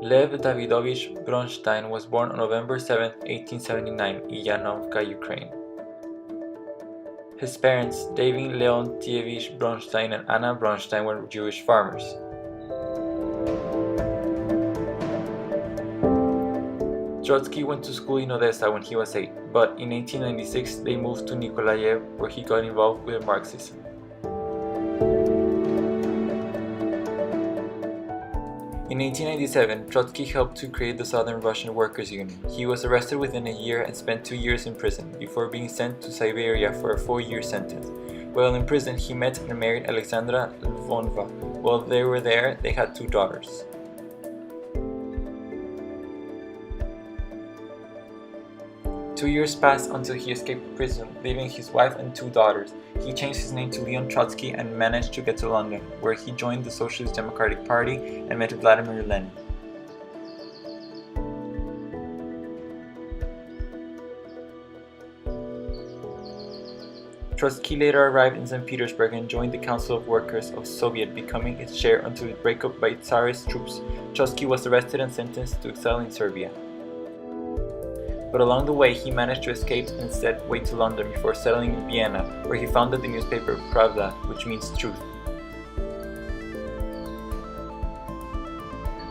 Lev Davidovich Bronstein was born on November 7, 1879, in Yanovka, Ukraine. His parents, David Leontievich Bronstein and Anna Bronstein, were Jewish farmers. Trotsky went to school in Odessa when he was 8, but in 1896 they moved to Nikolaev, where he got involved with Marxism. In 1897, Trotsky helped to create the Southern Russian Workers' Union. He was arrested within a year and spent 2 years in prison, before being sent to Siberia for a 4-year sentence. While in prison, he met and married Alexandra Lvonova. While they were there, they had 2 daughters. Two years passed until he escaped prison, leaving his wife and 2 daughters. He changed his name to Leon Trotsky and managed to get to London, where he joined the Socialist Democratic Party and met Vladimir Lenin. Trotsky later arrived in St. Petersburg and joined the Council of Workers of Soviet, becoming its chair until its breakup by Tsarist troops. Trotsky was arrested and sentenced to exile in Serbia. But along the way, he managed to escape and instead went to London before settling in Vienna, where he founded the newspaper Pravda, which means truth.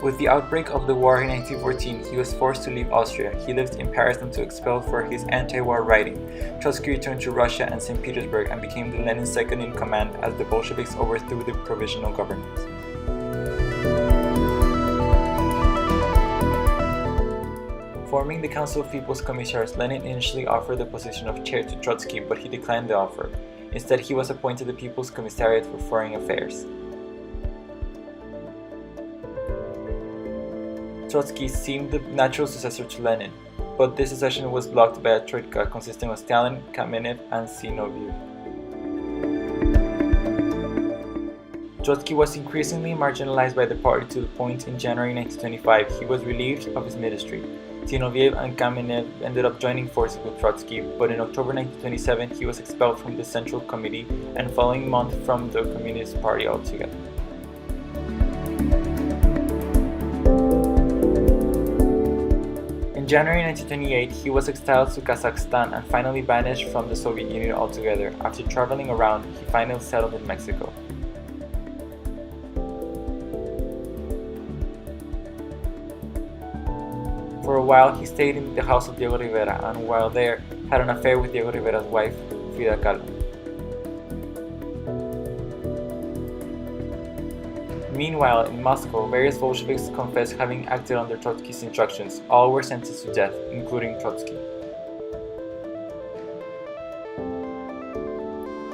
With the outbreak of the war in 1914, he was forced to leave Austria. He lived in Paris until expelled for his anti-war writing. Trotsky returned to Russia and St. Petersburg and became the Lenin's second-in-command as the Bolsheviks overthrew the provisional government. Forming the Council of People's Commissars, Lenin initially offered the position of chair to Trotsky, but he declined the offer. Instead, he was appointed the People's Commissariat for Foreign Affairs. Trotsky seemed the natural successor to Lenin, but this succession was blocked by a troika consisting of Stalin, Kamenev, and Zinoviev. Trotsky was increasingly marginalized by the party to the point in January 1925 he was relieved of his ministry. Zinoviev and Kamenev ended up joining forces with Trotsky, but in October 1927 he was expelled from the Central Committee and following month from the Communist Party altogether. In January 1928 he was exiled to Kazakhstan and finally banished from the Soviet Union altogether. After traveling around, he finally settled in Mexico. For a while, he stayed in the house of Diego Rivera, and while there, had an affair with Diego Rivera's wife, Frida Kahlo. Meanwhile, in Moscow, various Bolsheviks confessed having acted under Trotsky's instructions. All were sentenced to death, including Trotsky.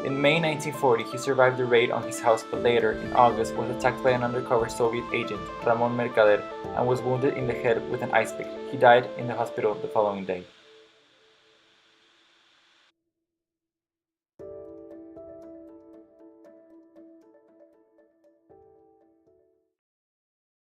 In May 1940, he survived the raid on his house, but later, in August, was attacked by an undercover Soviet agent, Ramon Mercader, and was wounded in the head with an ice pick. He died in the hospital the following day.